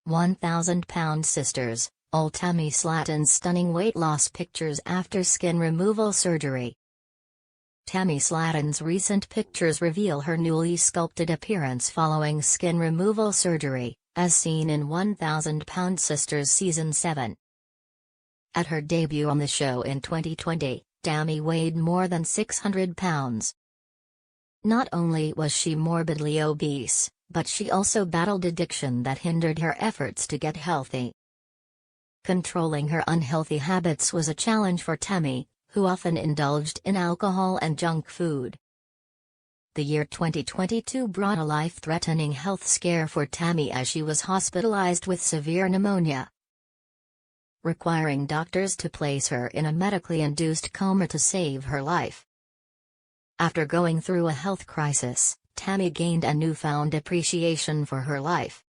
1,000-pound sisters, all Tammy Slaton's stunning weight loss pictures after skin removal surgery. Tammy Slaton's recent pictures reveal her newly sculpted appearance following skin removal surgery, as seen in 1,000-Pound Sisters Season 7. At her debut on the show in 2020, Tammy weighed more than 600 pounds. Not only was she morbidly obese, but she also battled addiction that hindered her efforts to get healthy. Controlling her unhealthy habits was a challenge for Tammy, who often indulged in alcohol and junk food. The year 2022 brought a life-threatening health scare for Tammy as she was hospitalized with severe pneumonia, requiring doctors to place her in a medically induced coma to save her life. After going through a health crisis, Tammy gained a newfound appreciation for her life.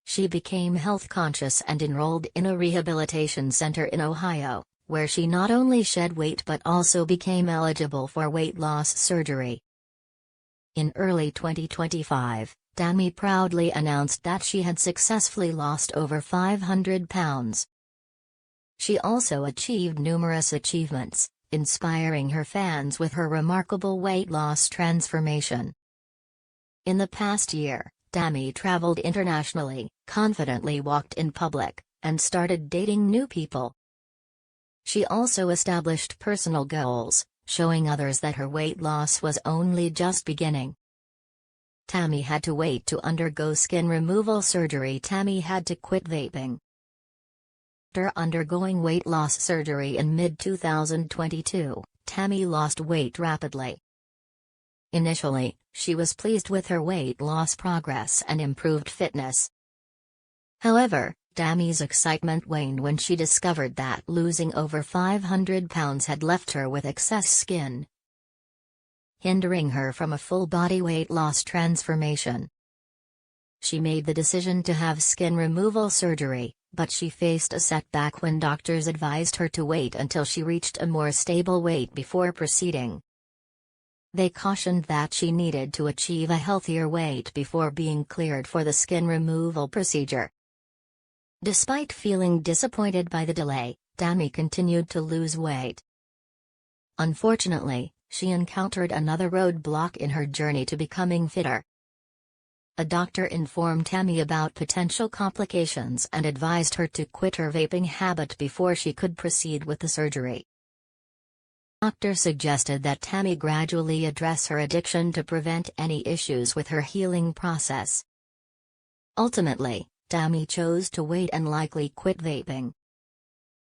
She became health-conscious and enrolled in a rehabilitation center in Ohio, where she not only shed weight but also became eligible for weight loss surgery. In early 2025, Tammy proudly announced that she had successfully lost over 500 pounds. She also achieved numerous achievements, inspiring her fans with her remarkable weight loss transformation. In the past year, Tammy traveled internationally, confidently walked in public, and started dating new people. She also established personal goals, showing others that her weight loss was only just beginning. Tammy had to wait to undergo skin removal surgery. Tammy had to quit vaping. After undergoing weight loss surgery in mid-2022, Tammy lost weight rapidly. Initially, she was pleased with her weight loss progress and improved fitness. However, Tammy's excitement waned when she discovered that losing over 500 pounds had left her with excess skin, hindering her from a full body weight loss transformation. She made the decision to have skin removal surgery, but she faced a setback when doctors advised her to wait until she reached a more stable weight before proceeding. They cautioned that she needed to achieve a healthier weight before being cleared for the skin removal procedure. Despite feeling disappointed by the delay, Tammy continued to lose weight. Unfortunately, she encountered another roadblock in her journey to becoming fitter. A doctor informed Tammy about potential complications and advised her to quit her vaping habit before she could proceed with the surgery. The doctor suggested that Tammy gradually address her addiction to prevent any issues with her healing process. Ultimately, Tammy chose to wait and likely quit vaping.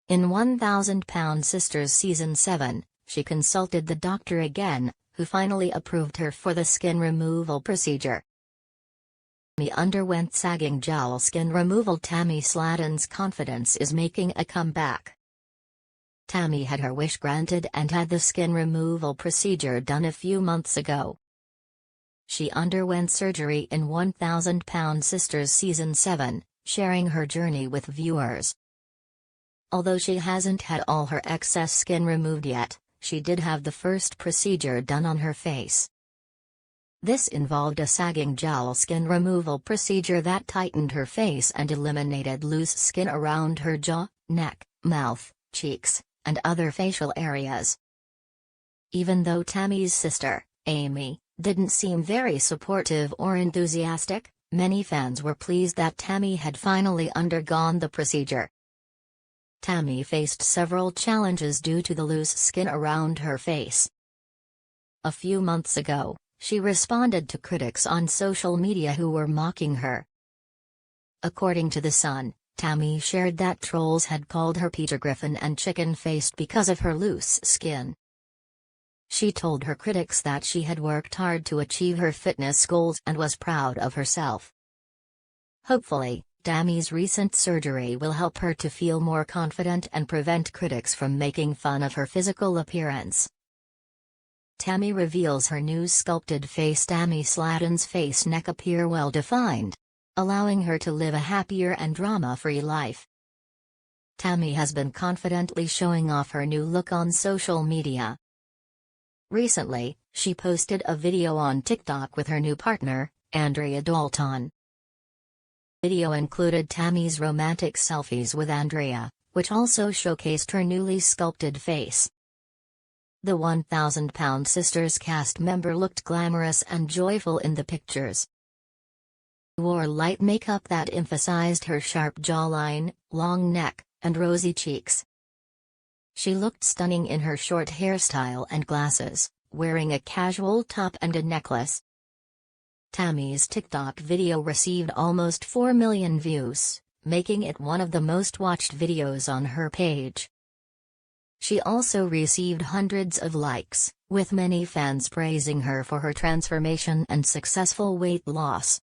In 1,000-Pound Sisters Season 7, she consulted the doctor again, who finally approved her for the skin removal procedure. Tammy underwent sagging jowl skin removal. Tammy Slaton's confidence is making a comeback. Tammy had her wish granted and had the skin removal procedure done a few months ago. She underwent surgery in 1,000-Pound Sisters Season 7, sharing her journey with viewers. Although she hasn't had all her excess skin removed yet, she did have the first procedure done on her face. This involved a sagging jowl skin removal procedure that tightened her face and eliminated loose skin around her jaw, neck, mouth, cheeks, and other facial areas. Even though Tammy's sister, Amy, didn't seem very supportive or enthusiastic, many fans were pleased that Tammy had finally undergone the procedure. Tammy faced several challenges due to the loose skin around her face. A few months ago, she responded to critics on social media who were mocking her. According to The Sun, Tammy shared that trolls had called her Peter Griffin and chicken-faced because of her loose skin. She told her critics that she had worked hard to achieve her fitness goals and was proud of herself. Hopefully, Tammy's recent surgery will help her to feel more confident and prevent critics from making fun of her physical appearance. Tammy reveals her new sculpted face. Tammy Slaton's face neck appear well defined, allowing her to live a happier and drama-free life. Tammy has been confidently showing off her new look on social media. Recently, she posted a video on TikTok with her new partner, Andrea Dalton. Video included Tammy's romantic selfies with Andrea, which also showcased her newly sculpted face. The 1,000-pound Sisters cast member looked glamorous and joyful in the pictures. She wore light makeup that emphasized her sharp jawline, long neck, and rosy cheeks. She looked stunning in her short hairstyle and glasses, wearing a casual top and a necklace. Tammy's TikTok video received almost 4 million views, making it one of the most watched videos on her page. She also received hundreds of likes, with many fans praising her for her transformation and successful weight loss.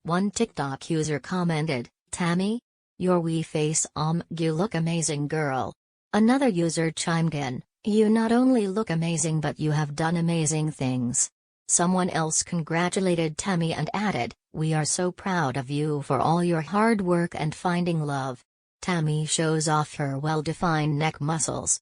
One TikTok user commented, "Tammy? Your wee face you look amazing girl." Another user chimed in, "You not only look amazing but you have done amazing things." Someone else congratulated Tammy and added, "We are so proud of you for all your hard work and finding love." Tammy shows off her well-defined neck muscles,